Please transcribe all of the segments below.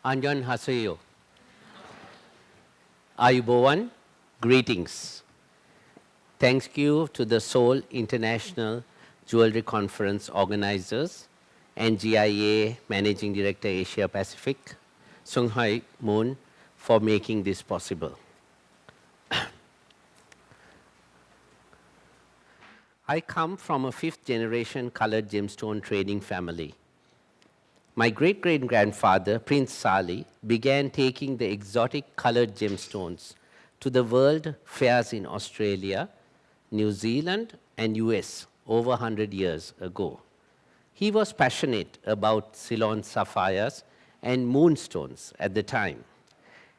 안녕하세요. Ayubowan, greetings. Thank you to the Seoul International Jewelry Conference organizers and GIA Managing Director Asia Pacific, Sung-Hai Moon, for making this possible. I come from a fifth-generation colored gemstone trading family. My great-great-grandfather, Prince Sali, began taking the exotic colored gemstones to the world fairs in Australia, New Zealand, and US over 100 years ago. He was passionate about Ceylon sapphires and moonstones at the time.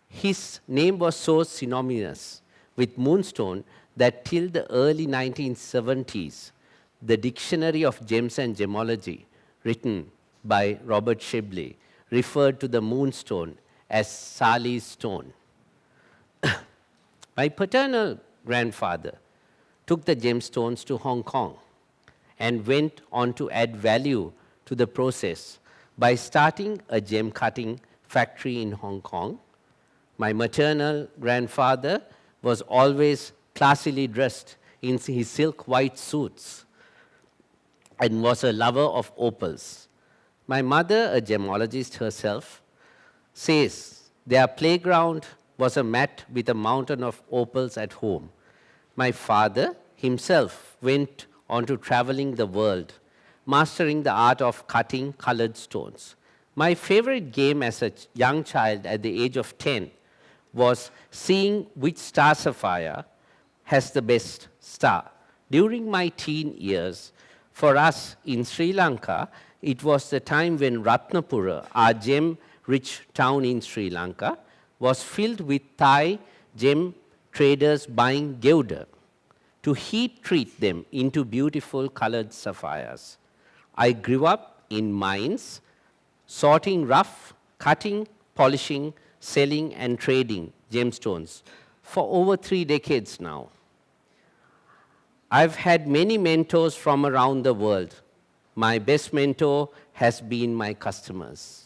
His name was so synonymous with moonstone that till the early 1970s, the Dictionary of Gems and Gemology, written by Robert Shibley, referred to the moonstone as Sali's stone. My paternal grandfather took the gemstones to Hong Kong and went on to add value to the process by starting a gem cutting factory in Hong Kong. My maternal grandfather was always classily dressed in his silk white suits and was a lover of opals. My mother, a gemologist herself, says their playground was a mat with a mountain of opals at home. My father himself went on to traveling the world, mastering the art of cutting colored stones. My favorite game as a young child at the age of 10 was seeing which star sapphire has the best star. During my teen years, for us in Sri Lanka, it was the time when Ratnapura, our gem-rich town in Sri Lanka, was filled with Thai gem traders buying gewda to heat-treat them into beautiful colored sapphires. I grew up in mines, sorting rough, cutting, polishing, selling, and trading gemstones for over 3 decades now. I've had many mentors from around the world. My best mentor has been my customers.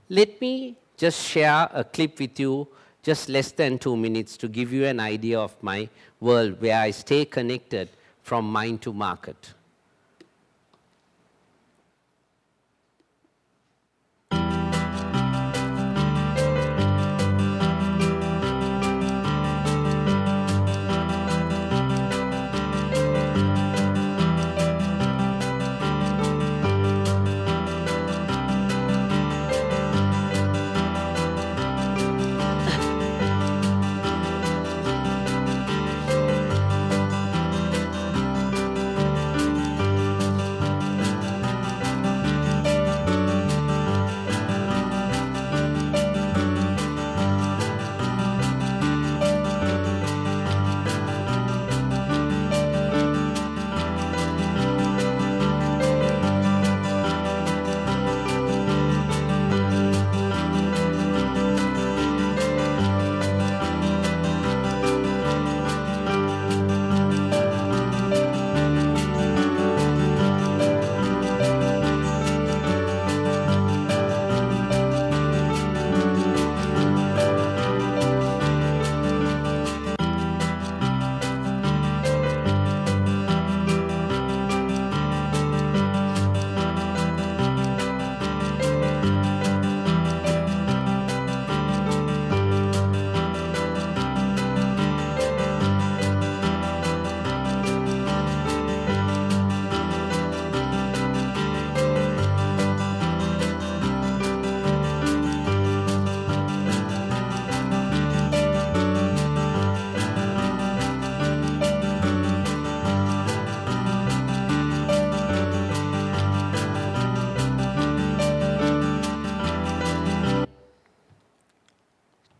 Let me just share a clip with you, just less than 2 minutes, to give you an idea of my world where I stay connected from mine to market.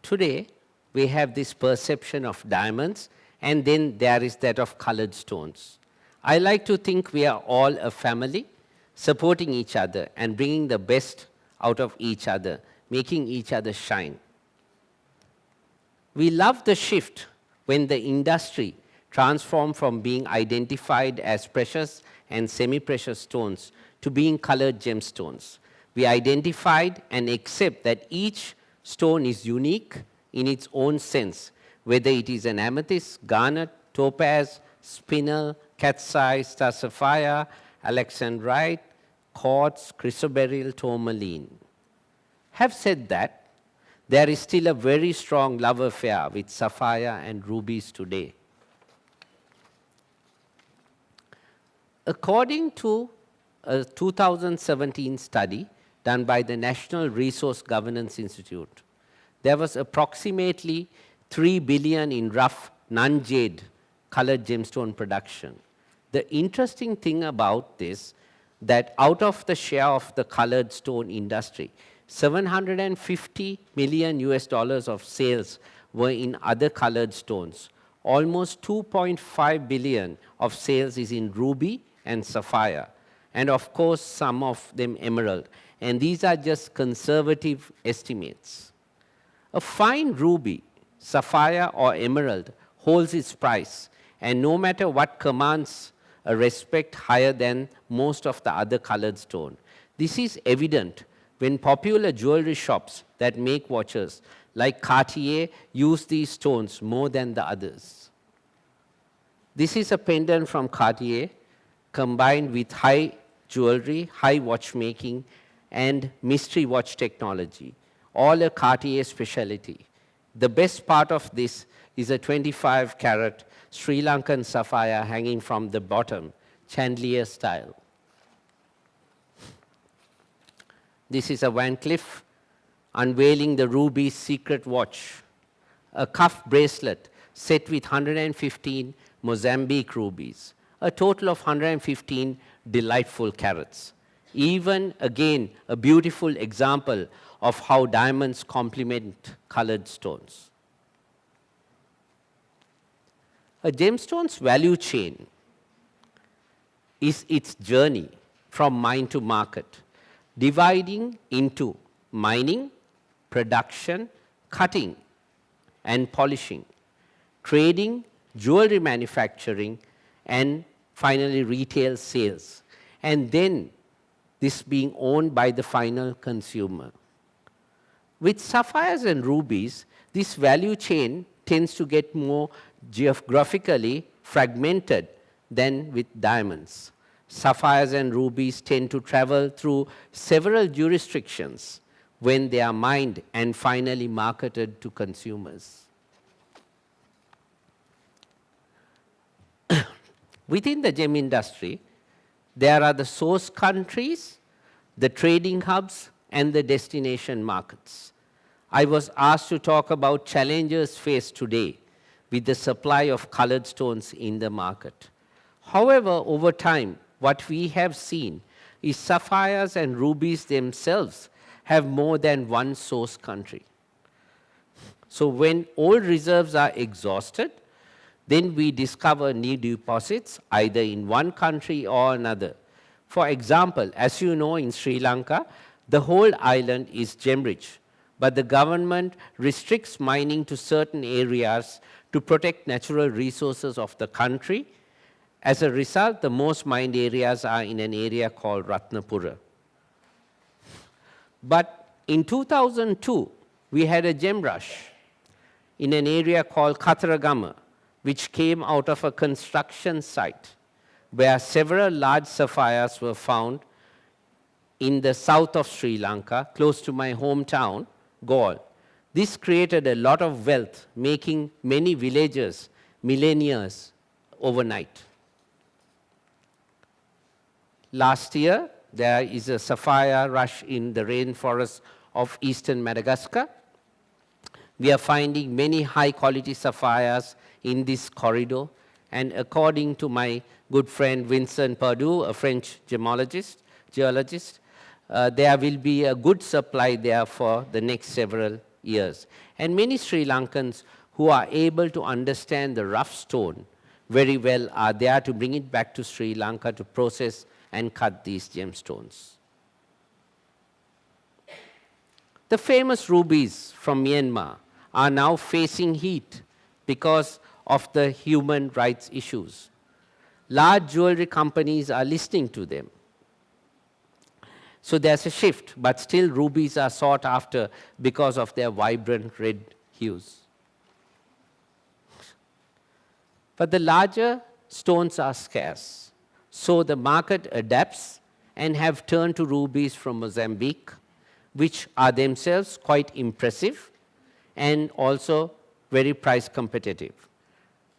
Today, we have this perception of diamonds, and then there is that of colored stones. I like to think we are all a family, supporting each other and bringing the best out of each other, making each other shine. We love the shift when the industry transformed from being identified as precious and semi-precious stones to being colored gemstones. We identified and accept that each stone is unique in its own sense, whether it is an amethyst, garnet, topaz, spinel, cat's eye, star sapphire, alexandrite, quartz, chrysoberyl, tourmaline. Have said that, there is still a very strong love affair with sapphire and rubies today. According to a 2017 study done by the National Resource Governance Institute, there was approximately 3 billion in rough non-jade colored gemstone production. The interesting thing about this, that out of the share of the colored stone industry, 750 million US dollars of sales were in other colored stones. Almost 2.5 billion of sales is in ruby and sapphire, and of course some of them emerald. And these are just conservative estimates. A fine ruby, sapphire or emerald holds its price, and no matter what commands a respect higher than most of the other colored stone. This is evident when popular jewelry shops that make watches like Cartier use these stones more than the others. This is a pendant from Cartier combined with high jewelry, high watchmaking, and mystery watch technology, all a Cartier specialty. The best part of this is a 25-carat Sri Lankan sapphire hanging from the bottom, chandelier style. This is a Van Cleef unveiling the ruby's secret watch, a cuff bracelet set with 115 Mozambique rubies, a total of 115 delightful carats. Even, again, a beautiful example of how diamonds complement colored stones. A gemstone's value chain is its journey from mine to market, dividing into mining, production, cutting, and polishing, trading, jewelry manufacturing, and finally retail sales, and then this being owned by the final consumer. With sapphires and rubies, this value chain tends to get more geographically fragmented than with diamonds. Sapphires and rubies tend to travel through several jurisdictions when they are mined and finally marketed to consumers. Within the gem industry, there are the source countries, the trading hubs, and the destination markets. I was asked to talk about challenges faced today with the supply of colored stones in the market. However, over time, what we have seen is sapphires and rubies themselves have more than one source country. So when old reserves are exhausted, then we discover new deposits either in one country or another. For example, as you know, in Sri Lanka, the whole island is gem-rich, but the government restricts mining to certain areas to protect natural resources of the country. As a result, the most mined areas are in an area called Ratnapura. But in 2002, we had a gem rush in an area called Kataragama, which came out of a construction site where several large sapphires were found in the south of Sri Lanka, close to my hometown, Galle. This created a lot of wealth, making many villagers millionaires overnight. Last year, there is a sapphire rush in the rainforests of eastern Madagascar. We are finding many high-quality sapphires in this corridor, and according to my good friend Vincent Perdue, a French geologist, there will be a good supply there for the next several years. And many Sri Lankans who are able to understand the rough stone very well are there to bring it back to Sri Lanka to process and cut these gemstones. The famous rubies from Myanmar are now facing heat because of the human rights issues. Large jewelry companies are listening to them. So there's a shift, but still rubies are sought after because of their vibrant red hues. But the larger stones are scarce, so the market adapts and have turned to rubies from Mozambique, which are themselves quite impressive and also very price competitive.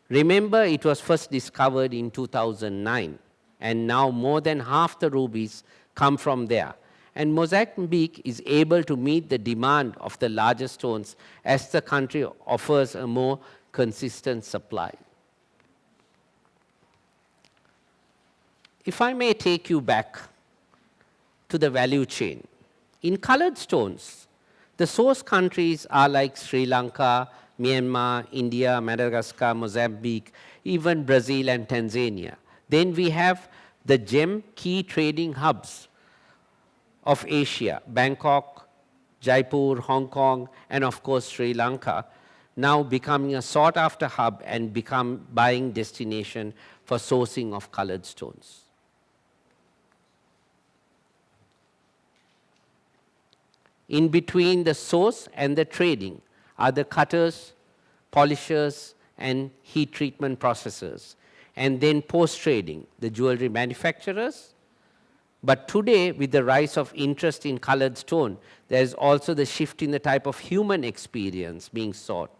Remember, it was first discovered in 2009, and now more than half the rubies come from there. And Mozambique is able to meet the demand of the larger stones as the country offers a more consistent supply. If I may take you back to the value chain. In colored stones, the source countries are like Sri Lanka, Myanmar, India, Madagascar, Mozambique, even Brazil and Tanzania. Then we have the gem key trading hubs of Asia, Bangkok, Jaipur, Hong Kong, and of course Sri Lanka, now becoming a sought-after hub and become buying destination for sourcing of colored stones. In between the source and the trading are the cutters, polishers, and heat treatment processors, and then post-trading, the jewelry manufacturers. But today, with the rise of interest in colored stone, there is also the shift in the type of human experience being sought.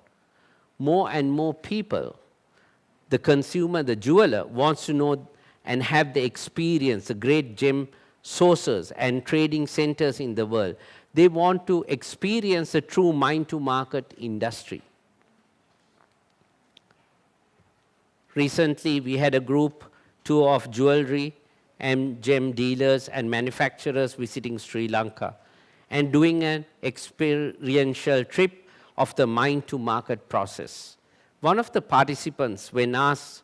More and more people, the consumer, the jeweler, wants to know and have the experience, the great gem sources and trading centers in the world. They want to experience the true mine-to-market industry. Recently, we had a group tour of jewelry and gem dealers and manufacturers visiting Sri Lanka and doing an experiential trip of the mine-to-market process. One of the participants, when asked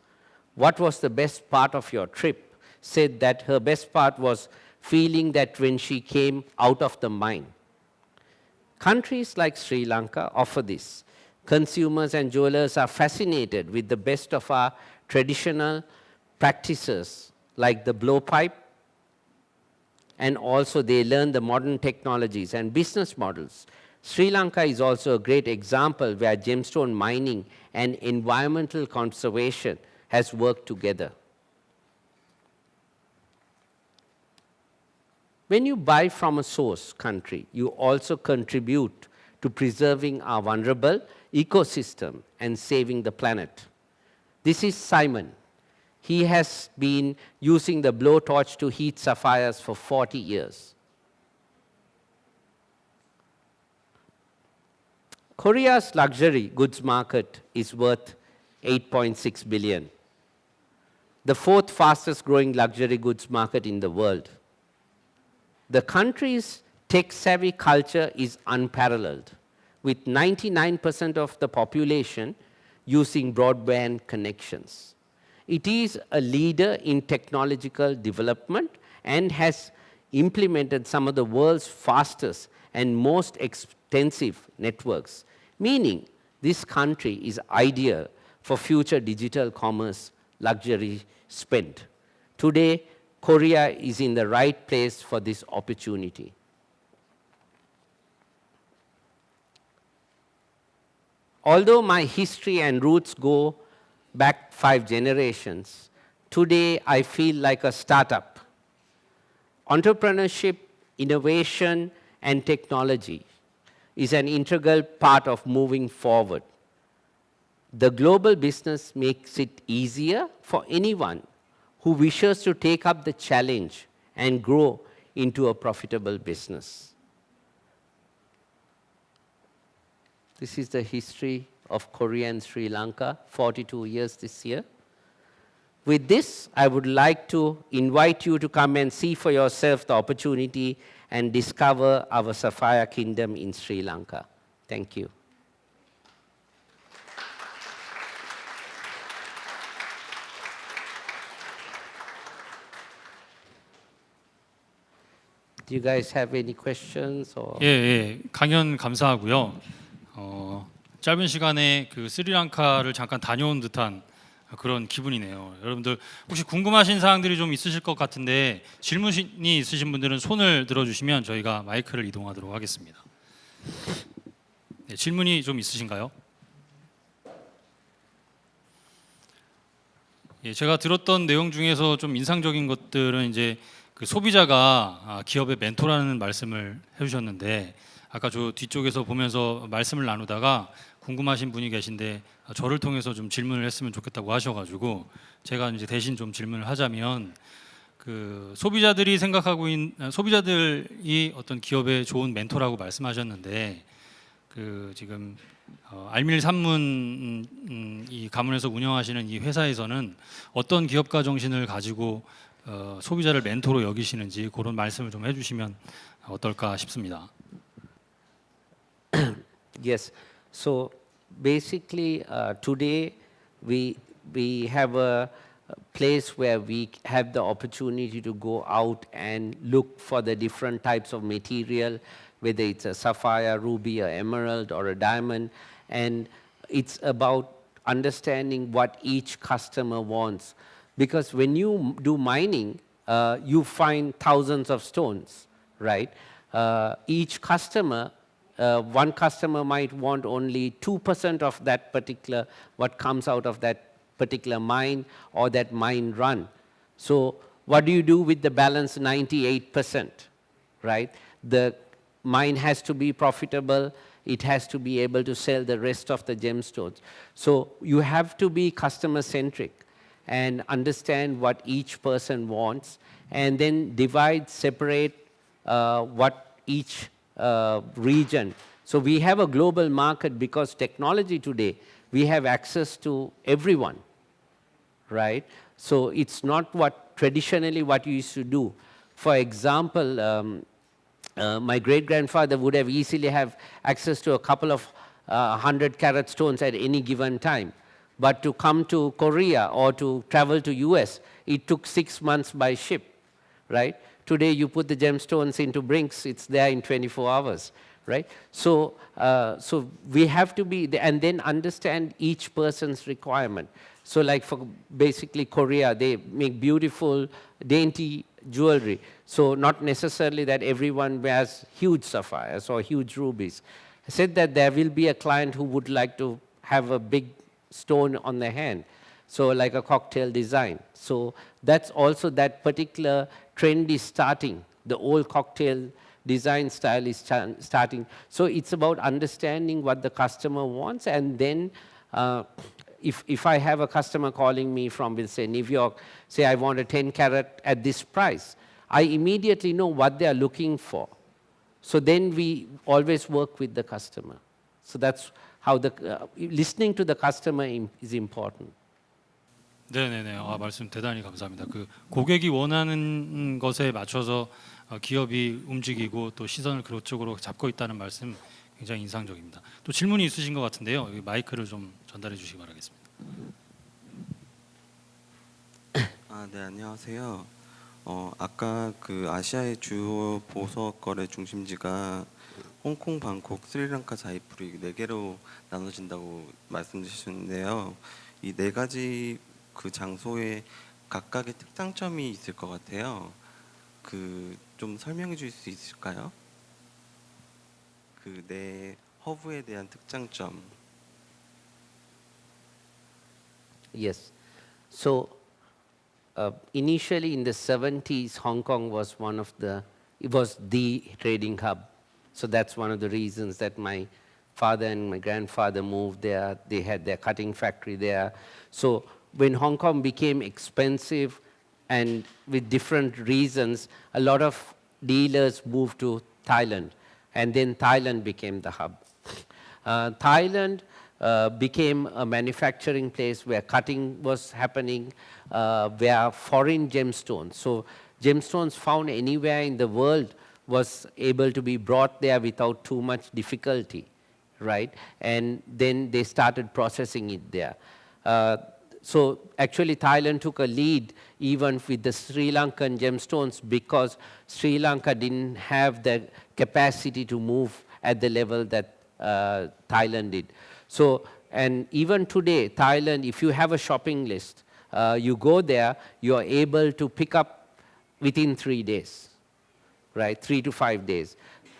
what was the best part of your trip, said that her best part was feeling that when she came out of the mine. Countries like Sri Lanka offer this. Consumers and jewelers are fascinated with the best of our traditional practices like the blowpipe, and also they learn the modern technologies and business models. Sri Lanka is also a great example where gemstone mining and environmental conservation has worked together. When you buy from a source country, you also contribute to preserving our vulnerable ecosystem and saving the planet. This is Simon. He has been using the blowtorch to heat sapphires for 40 years. Korea's luxury goods market is worth 8.6 billion, the fourth fastest growing luxury goods market in the world. The country's tech-savvy culture is unparalleled, with 99% of the population using broadband connections. It is a leader in technological development and has implemented some of the world's fastest and most extensive networks, meaning this country is ideal for future digital commerce luxury spend. Today, Korea is in the right place for this opportunity. Although my history and roots go back 5 generations, today I feel like a startup. Entrepreneurship, innovation, and technology is an integral part of moving forward. The global business makes it easier for anyone who wishes to take up the challenge and grow into a profitable business. This is the history of Korea and Sri Lanka, 42 years this year. With this, I would like to invite you to come and see for yourself the opportunity and discover our Sapphire Kingdom in Sri Lanka. Thank you. Do you guys have any questions? Or? 강연 감사하고요. 짧은 시간에 그 스리랑카를 잠깐 다녀온 듯한 그런 기분이네요. 여러분들 혹시 궁금하신 사항들이 좀 있으실 것 같은데 질문이 있으신 분들은 손을 들어주시면 저희가 마이크를 이동하도록 하겠습니다. 네, 질문이 좀 있으신가요? 예, 제가 들었던 내용 중에서 좀 인상적인 것들은 이제 그 소비자가 기업의 멘토라는 말씀을 해주셨는데 아까 저 뒤쪽에서 보면서 말씀을 나누다가 궁금하신 분이 계신데 저를 통해서 좀 질문을 했으면 좋겠다고 하셔가지고 제가 이제 대신 좀 질문을 하자면 그 소비자들이 생각하고 있는 소비자들이 어떤 기업의 좋은 멘토라고 말씀하셨는데 그 지금 알밀 산문 이 가문에서 운영하시는 이 회사에서는 어떤 기업가 정신을 가지고 소비자를 멘토로 여기시는지 그런 말씀을 좀 해주시면 어떨까 싶습니다. Yes. So basically, today we have a place where we have the opportunity to go out and look for the different types of material, whether it's a sapphire, ruby, or emerald, or a diamond, and it's about understanding what each customer wants. Because when you do mining, you find thousands of stones, right? Each customer, one customer might want only 2% of that particular, what comes out of that particular mine or that mine run. So what do you do with the balance 98%, right? The mine has to be profitable. It has to be able to sell the rest of the gemstones. So you have to be customer-centric and understand what each person wants, and then divide, separate what each region. So we have a global market because technology today, we have access to everyone, right? So it's not what traditionally what you used to do. For example, my great-grandfather would have easily have access to a couple of 100-carat stones at any given time. But to come to Korea or to travel to US, it took 6 months by ship, right? Today you put the gemstones into Brinks, it's there in 24 hours, right? So, so we have to be, and then understand each person's requirement. So like for basically Korea, they make beautiful, dainty jewelry. So not necessarily that everyone wears huge sapphires or huge rubies. I said that there will be a client who would like to have a big stone on the hand, so like a cocktail design. So that's also that particular trend is starting. The old cocktail design style is starting. So it's about understanding what the customer wants, and then if I have a customer calling me from, we'll say, New York, say I want a 10-carat at this price, I immediately know what they are looking for. So then we always work with the customer. So that's how the listening to the customer is important. 네네네. 말씀 대단히 감사합니다. 그 고객이 원하는 것에 맞춰서 기업이 움직이고 또 시선을 그쪽으로 잡고 있다는 말씀 굉장히 인상적입니다. 또 질문이 있으신 것 같은데요. 여기 마이크를 좀 전달해 주시기 바라겠습니다. 네, 안녕하세요. 아까 그 아시아의 주요 보석 거래 중심지가 홍콩, 방콕, 스리랑카, 자이프로 4개로 나눠진다고 말씀 주셨는데요. 이 4가지 그 장소에 각각의 특장점이 있을 것 같아요. 그 좀 설명해 주실 수 있을까요? 그 네 허브에 대한 특장점. Yes. So initially in the 70s, Hong Kong was it was the trading hub. So that's one of the reasons that my father and my grandfather moved there. They had their cutting factory there. So when Hong Kong became expensive and with different reasons, a lot of dealers moved to Thailand. And then Thailand became the hub. Thailand became a manufacturing place where cutting was happening, where foreign gemstones, so gemstones found anywhere in the world was able to be brought there without too much difficulty, right? And then they started processing it there. So actually Thailand took a lead even with the Sri Lankan gemstones because Sri Lanka didn't have the capacity to move at the level that Thailand did. So and even today, Thailand, if you have a shopping list, you go there, you are able to pick up within 3 days, right? 3 to 5 days.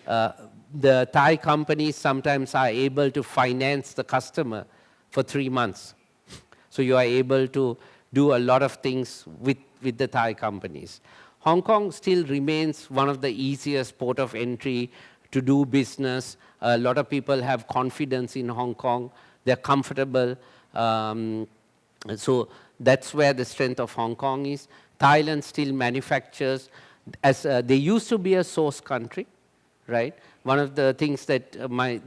The Thai companies sometimes are able to finance the customer for 3 months. So you are able to do a lot of things with the Thai companies. Hong Kong still remains one of the easiest port of entry to do business. A lot of people have confidence in Hong Kong. They're comfortable. So that's where the strength of Hong Kong is. Thailand still manufactures. As they used to be a source country, right? One of the things that my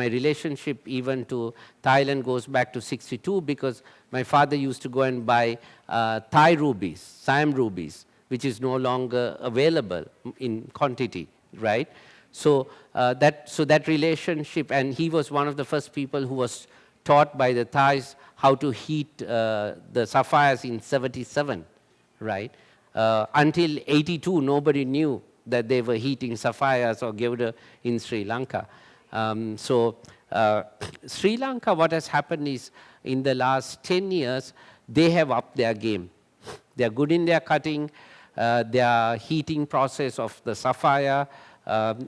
relationship even to Thailand goes back to 62, because my father used to go and buy Thai rubies, Siam rubies, which is no longer available in quantity, right? So that relationship, and he was one of the first people who was taught by the Thais how to heat the sapphires in 77, right? Until 82, nobody knew that they were heating sapphires or gewda in Sri Lanka. Sri Lanka, what has happened is, in the last 10 years, they have upped their game. They are good in their cutting. Their heating process of the sapphire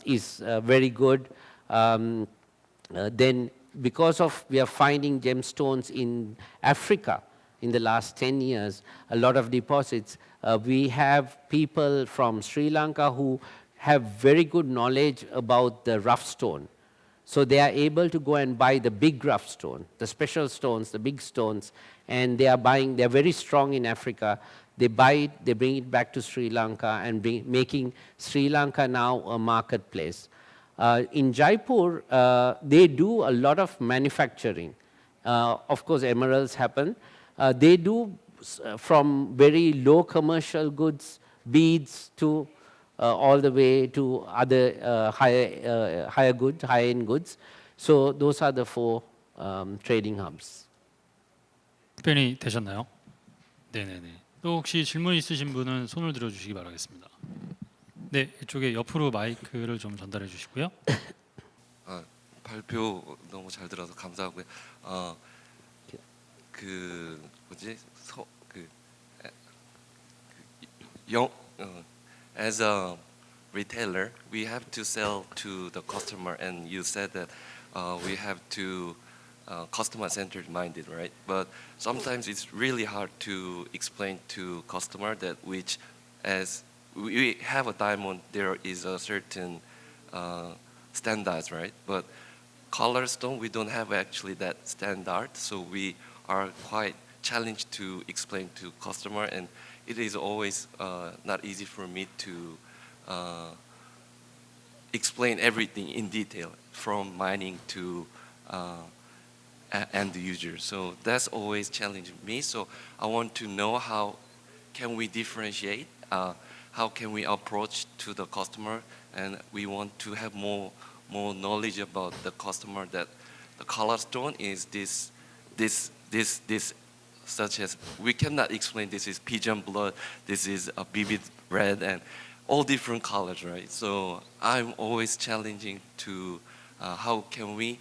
is very good. Then, because of we are finding gemstones in Africa in the last 10 years, a lot of deposits, we have people from Sri Lanka who have very good knowledge about the rough stone. So they are able to go and buy the big rough stone, the special stones, the big stones, and they are buying, they are very strong in Africa. They buy it, they bring it back to Sri Lanka, and making Sri Lanka now a marketplace. In Jaipur, they do a lot of manufacturing. Of course, emeralds happen. They do from very low commercial goods, beads, to all the way to other high-end goods. So those are the 4 trading hubs. 답변이 되셨나요? 네네네. 또 혹시 질문 있으신 분은 손을 들어주시기 바라겠습니다. 네, 이쪽에 옆으로 마이크를 좀 전달해 주시고요. 발표 너무 잘 들어서 감사하고요. as a retailer, we have to sell to the customer, and you said that we have to customer-centered minded, right? But sometimes it's really hard to explain to customer that which, as we have a diamond, there is a certain standards, right? But color stone, we don't have actually that standard, so we are quite challenged to explain to customer, and it is always not easy for me to explain everything in detail, from mining to end user. So that's always challenging me. So I want to know how can we differentiate, how can we approach to the customer, and we want to have more knowledge about the customer, that the color stone is this, such as we cannot explain this is pigeon blood, this is a vivid red, and all different colors, right? So I'm always challenging to how can we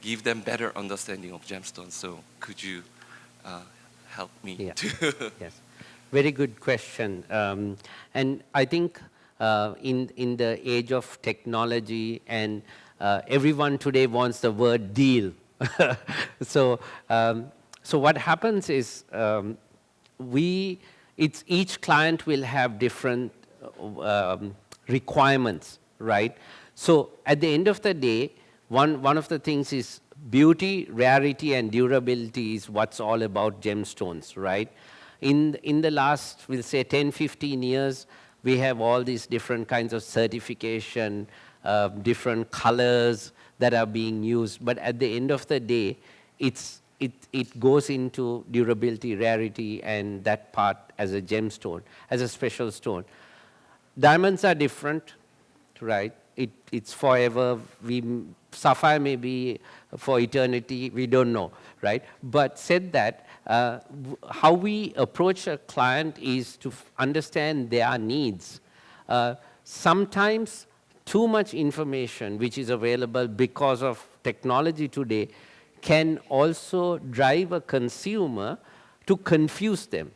give them better understanding of gemstones. So could you help me? Yeah. to Yes, very good question. And I think in the age of technology, and everyone today wants the word deal. So what happens is each client will have different requirements, right? So at the end of the day, one of the things is beauty, rarity, and durability is what's all about gemstones, right? In the last, we'll say 10, 15 years, we have all these different kinds of certification, different colors that are being used. But at the end of the day, it goes into durability, rarity, and that part as a gemstone, as a special stone. Diamonds are different, right? It's forever. Sapphire may be for eternity, we don't know, right? But said that, how we approach a client is to understand their needs. Sometimes too much information which is available because of technology today can also drive a consumer to confuse them.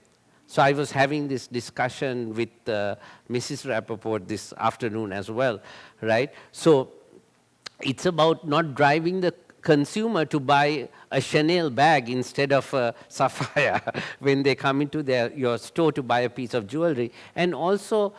So I was having this discussion with Mrs. Rappaport this afternoon as well, right? So it's about not driving the consumer to buy a Chanel bag instead of a Sapphire when they come into your store to buy a piece of jewelry. And also,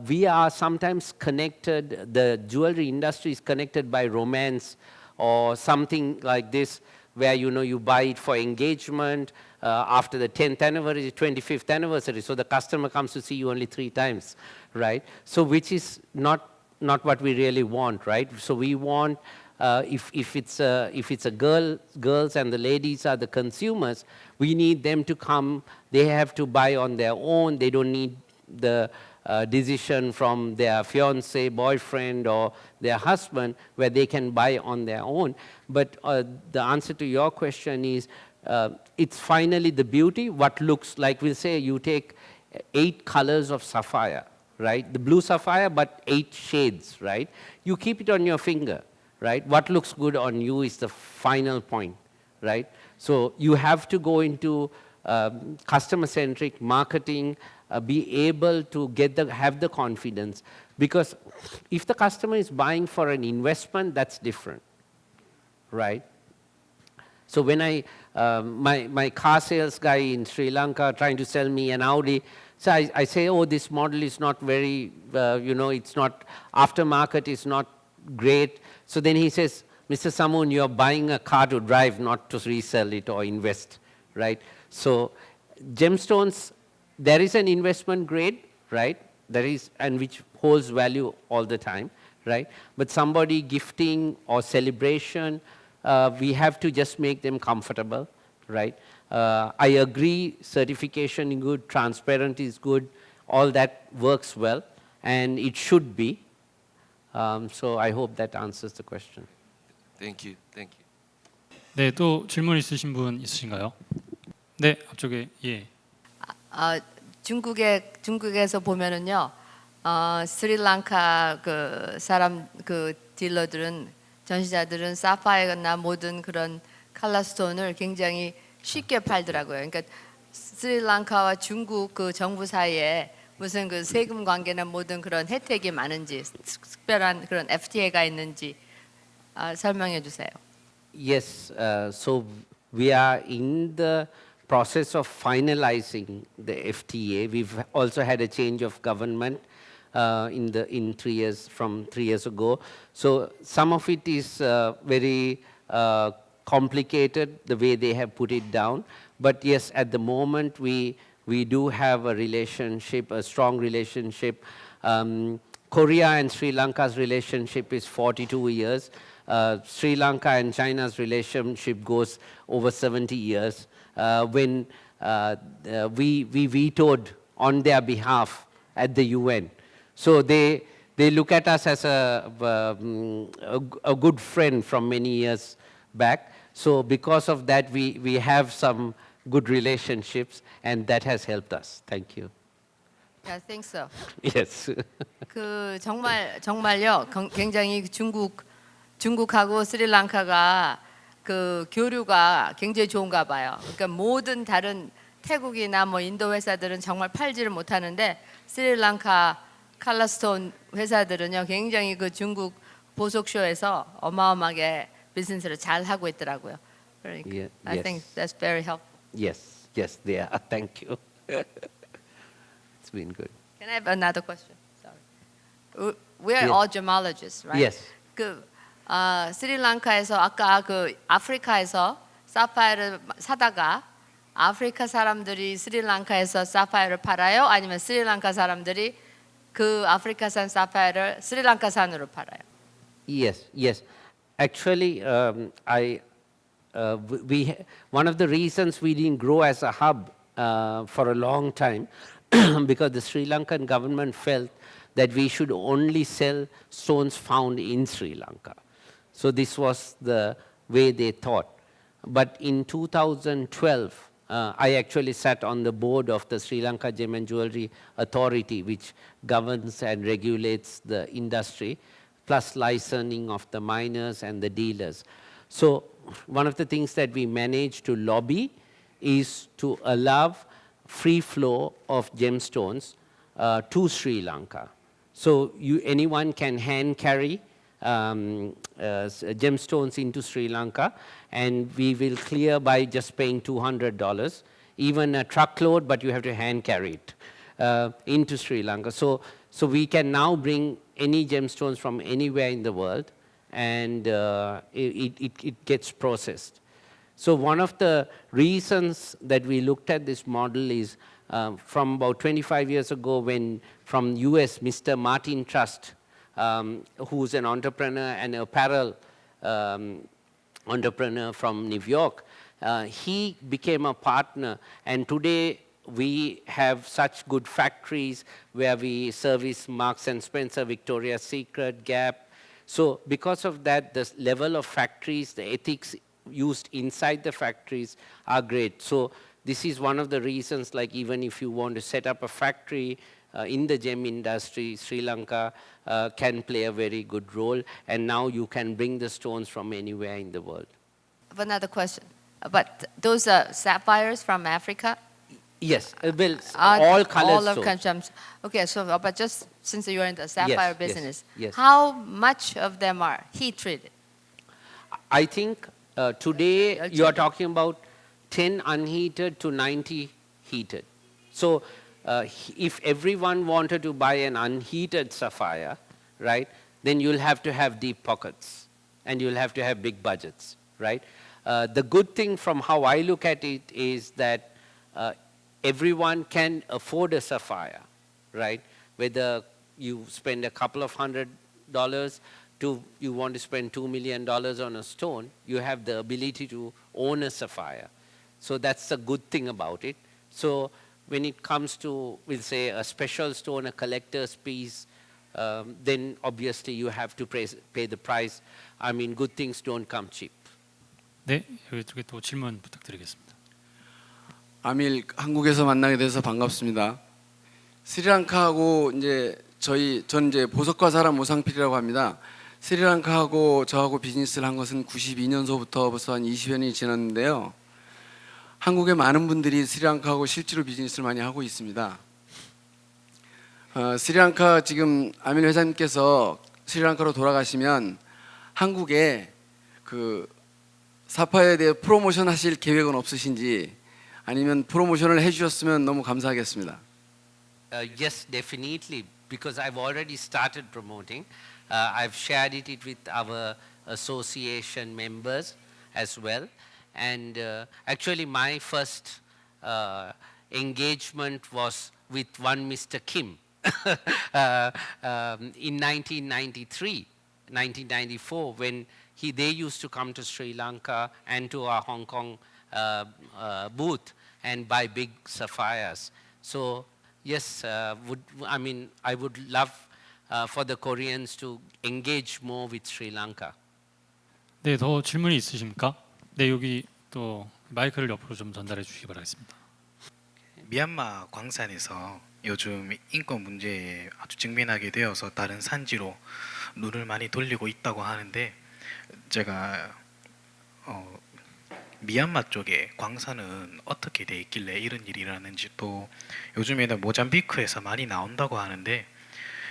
we are sometimes connected, the jewelry industry is connected by romance or something like this, where you buy it for engagement, after the 10th anniversary, 25th anniversary, so the customer comes to see you only 3 times, right? So which is not what we really want, right? So we want, if it's a girls and the ladies are the consumers, we need them to come, they have to buy on their own, they don't need the decision from their fiance, boyfriend, or their husband, where they can buy on their own. But the answer to your question is, it's finally the beauty, what looks like, we'll say you take 8 colors of sapphire, right? The blue sapphire, but 8 shades, right? You keep it on your finger, right? What looks good on you is the final point, right? So you have to go into customer-centric marketing, be able to have the confidence, because if the customer is buying for an investment, that's different, right? So when my car sales guy in Sri Lanka trying to sell me an Audi, so I say, oh, this model is not very, it's not, aftermarket is not great. So then he says, Mr. Sammoon, you're buying a car to drive, not to resell it or invest, right? So gemstones, there is an investment grade, right? There is, and which holds value all the time, right? But somebody gifting or celebration, we have to just make them comfortable, right? I agree, certification is good, transparent is good, all that works well, and it should be. So I hope that answers the question. Thank you. Thank you. 네, 또 질문 있으신 분 있으신가요? 네, 앞쪽에 예. 중국에서 보면은요, 스리랑카 그 딜러들은, 전시자들은 사파이어나 모든 그런 컬러스톤을 굉장히 쉽게 팔더라고요. 그러니까 스리랑카와 중국 그 정부 사이에 무슨 그 세금 관계나 모든 그런 혜택이 많은지, 특별한 그런 FTA가 있는지 설명해 주세요. Yes, so we are in the process of finalizing the FTA. We've also had a change of government in 3 years, from 3 years ago. So some of it is very complicated, the way they have put it down. But yes, at the moment we do have a relationship, a strong relationship. Korea and Sri Lanka's relationship is 42 years. Sri Lanka and China's relationship goes over 70 years. When we vetoed on their behalf at the UN. So they look at us as a good friend from many years back. So because of that, we have some good relationships, and that has helped us. Thank you. I think so. Yes. 그 정말요. 굉장히 중국하고 스리랑카가 그 교류가 굉장히 좋은가 봐요. 그러니까 모든 다른 태국이나 뭐 인도 회사들은 정말 팔지를 못하는데 스리랑카 컬러스톤 회사들은요 굉장히 그 중국 보석쇼에서 어마어마하게 비즈니스를 잘 하고 있더라고요. 그러니까 Yeah, I yes. think that's very helpful. Yes, they are. Thank you. It's been good. Can I have another question? Sorry. We are Yes. all gemologists, right? Yes. 그 스리랑카에서 아까 그 아프리카에서 사파이어를 사다가 아프리카 사람들이 스리랑카에서 사파이어를 팔아요? 아니면 스리랑카 사람들이 그 아프리카산 사파이어를 스리랑카산으로 팔아요? Yes. Actually, one of the reasons we didn't grow as a hub for a long time, because the Sri Lankan government felt that we should only sell stones found in Sri Lanka. So this was the way they thought. But in 2012, I actually sat on the board of the Sri Lanka Gem and Jewelry Authority, which governs and regulates the industry, plus licensing of the miners and the dealers. So one of the things that we managed to lobby is to allow free flow of gemstones to Sri Lanka. So anyone can hand carry gemstones into Sri Lanka, and we will clear by just paying $200, even a truckload, but you have to hand carry it into Sri Lanka. So we can now bring any gemstones from anywhere in the world, and it gets processed. So one of the reasons that we looked at this model is from about 25 years ago, when from US, Mr. Martin Trust, who's an entrepreneur and apparel entrepreneur from New York, he became a partner, and today we have such good factories where we service Marks and Spencer, Victoria's Secret, Gap. So because of that, the level of factories, the ethics used inside the factories are great. So this is one of the reasons, like even if you want to set up a factory in the gem industry, Sri Lanka can play a very good role, and now you can bring the stones from anywhere in the world. I have another question. But those are sapphires from Africa? Yes, well, all colored stones. Gems. Okay, so but just since you're in the sapphire business, yes. how much of them are heat treated? I think today you are talking about 10 unheated to 90 heated. So if everyone wanted to buy an unheated sapphire, right, then you'll have to have deep pockets and you'll have to have big budgets, right? The good thing from how I look at it is that everyone can afford a sapphire, right? Whether you spend a couple of $100 to you want to spend $2 million on a stone, you have the ability to own a sapphire. So that's the good thing about it. So when it comes to, we'll say, a special stone, a collector's piece, then obviously you have to pay the price. I mean, good things don't come cheap. 네, 여기 또 질문 부탁드리겠습니다. 아밀, 한국에서 만나게 돼서 반갑습니다. 스리랑카하고 전 이제 보석과 사람 오상필이라고 합니다. 스리랑카하고 저하고 비즈니스를 한 것은 92년서부터 벌써 한 20여 년이 지났는데요. 한국의 많은 분들이 스리랑카하고 실제로 비즈니스를 많이 하고 있습니다. 스리랑카 지금 아밀 회장님께서 스리랑카로 돌아가시면 한국에 그 사파이어에 대해 프로모션 하실 계획은 없으신지, 아니면 프로모션을 해주셨으면 너무 감사하겠습니다. Yes, definitely, because I've already started promoting. I've shared it with our association members as well. And actually my first engagement was with one Mr. Kim in 1993, 1994, when they used to come to Sri Lanka and to our Hong Kong booth and buy big sapphires. So yes, I would love for the Koreans to engage more with Sri Lanka. 네, 더 질문이 있으십니까? 네, 여기 또 마이크를 옆으로 좀 전달해 주시기 바라겠습니다. 미얀마 광산에서 요즘 인권 문제에 아주 직면하게 되어서 다른 산지로 눈을 많이 돌리고 있다고 하는데, 제가 미얀마 쪽에 광산은 어떻게 돼 있길래 이런 일이 일어나는지, 또 요즘에는 모잠비크에서 많이 나온다고 하는데,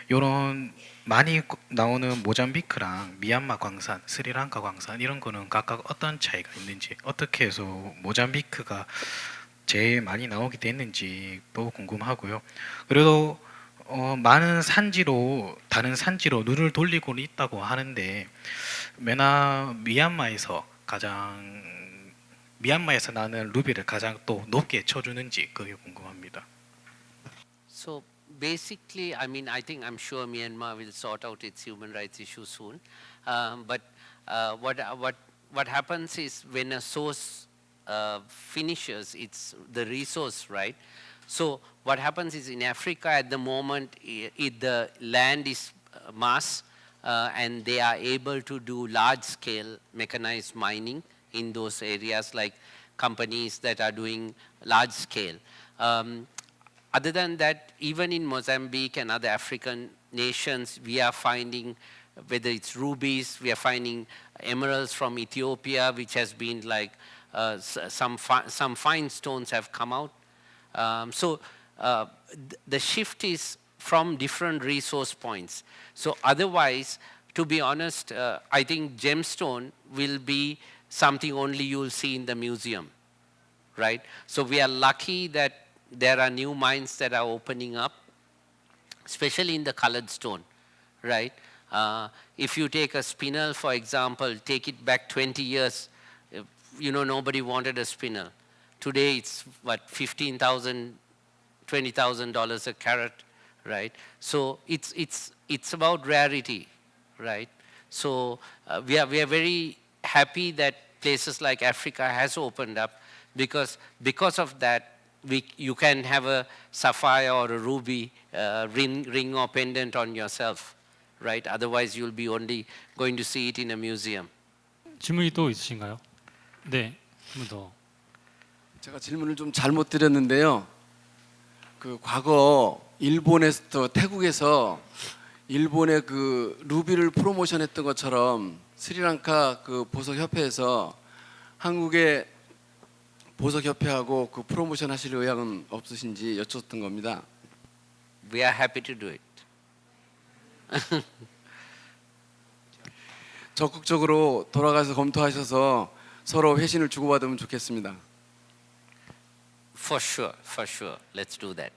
이런 많이 나오는 모잠비크랑 미얀마 광산, 스리랑카 광산 이런 거는 각각 어떤 차이가 있는지, 어떻게 해서 모잠비크가 제일 많이 나오게 됐는지도 궁금하고요. 그래도 많은 산지로, 다른 산지로 눈을 돌리고 있다고 하는데, 미얀마에서 나는 루비를 가장 또 높게 쳐주는지 그게 궁금합니다. So basically, I think I'm sure Myanmar will sort out its human rights issue soon. But what happens is when a source finishes, it's the resource, right? So what happens is in Africa at the moment, the land is mass, and they are able to do large-scale mechanized mining in those areas, like companies that are doing large-scale. Other than that, even in Mozambique and other African nations, we are finding whether it's rubies, we are finding emeralds from Ethiopia, which has been like some fine stones have come out. The shift is from different resource points. So otherwise, to be honest, I think gemstone will be something only you'll see in the museum, right? So we are lucky that there are new mines that are opening up, especially in the colored stone, right? If you take a spinel, for example, take it back 20 years, nobody wanted a spinel. Today it's what, $15,000, $20,000 a carat, right? So it's about rarity, right? So we are very happy that places like Africa has opened up, because of that you can have a sapphire or a ruby ring or pendant on yourself, right? Otherwise you'll be only going to see it in a museum. 질문이 또 있으신가요? 네, 한 번 더. 제가 질문을 좀 잘못 드렸는데요. 그 과거 일본에서 태국에서 일본의 그 루비를 프로모션했던 것처럼 스리랑카 그 보석협회에서 한국의 보석협회하고 그 프로모션 하실 의향은 없으신지 여쭙던 겁니다. We are happy to do it. 적극적으로 돌아가서 검토하셔서 서로 회신을 주고받으면 좋겠습니다. For sure. Let's do that.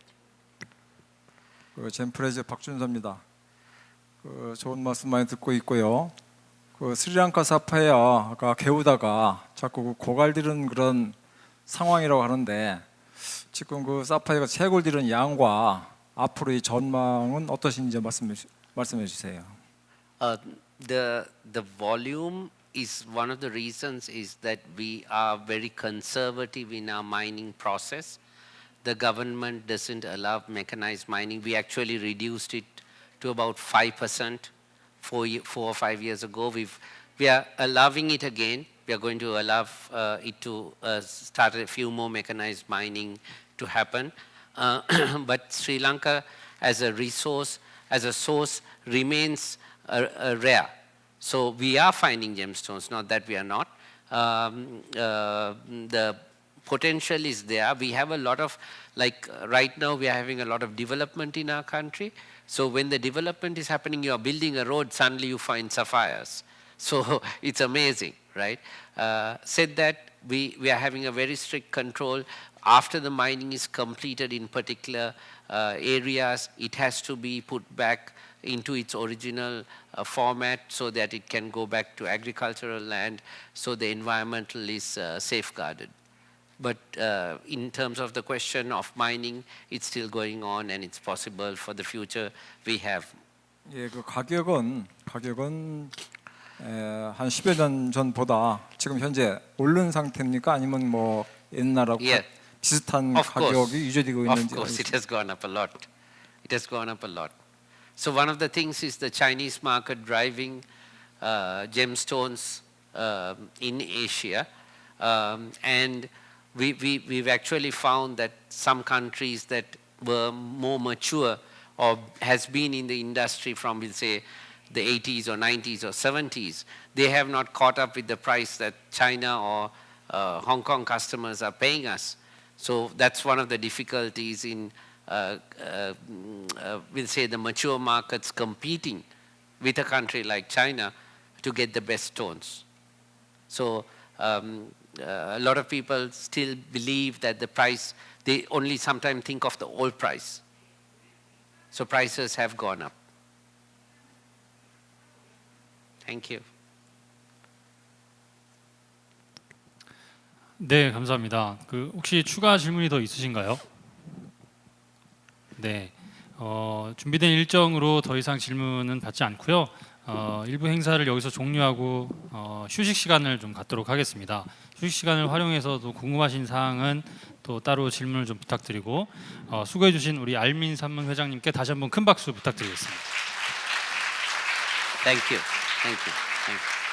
젠프레즈 박준서입니다. 좋은 말씀 많이 듣고 있고요. 스리랑카 사파이어가 개우다가 자꾸 고갈되는 그런 상황이라고 하는데, 지금 그 사파이어가 채굴되는 양과 앞으로의 전망은 어떠신지 말씀해 주세요. The volume is one of the reasons is that we are very conservative in our mining process. The government doesn't allow mechanized mining. We actually reduced it to about 5% 4 or 5 years ago. We are allowing it again. We are going to allow it to start a few more mechanized mining to happen. But Sri Lanka as a resource, as a source, remains rare. So we are finding gemstones, not that we are not. The potential is there. We have a lot of, like right now we are having a lot of development in our country. So when the development is happening, you are building a road, suddenly you find sapphires. So it's amazing, right? Said that, we are having a very strict control. After the mining is completed in particular areas, it has to be put back into its original format so that it can go back to agricultural land, so the environmental is safeguarded. But in terms of the question of mining, it's still going on and it's possible for the future we have. 예, 그 가격은 한 10여 년 전보다 지금 현재 오른 상태입니까? 아니면 뭐 옛날하고 비슷한 가격이 유지되고 있는지? Of course, it has gone up a lot. It has gone up a lot. So one of the things is the Chinese market driving gemstones in Asia, and we've actually found that some countries that were more mature or has been in the industry from, we'll say, the 80s or 90s or 70s, they have not caught up with the price that China or Hong Kong customers are paying us. So that's one of the difficulties in, we'll say, the mature markets competing with a country like China to get the best stones. So a lot of people still believe that the price, they only sometimes think of the old price. So prices have gone up. Thank you. 네, 감사합니다. 그 혹시 추가 질문이 더 있으신가요? 네, 준비된 일정으로 더 이상 질문은 받지 않고요. 일부 행사를 여기서 종료하고 휴식 시간을 좀 갖도록 하겠습니다. 휴식 시간을 활용해서 또 궁금하신 사항은 또 따로 질문을 좀 부탁드리고, 수고해 주신 우리 알민 삼문 회장님께 다시 한번 큰 박수 부탁드리겠습니다. Thank you. Thank you. Thank you.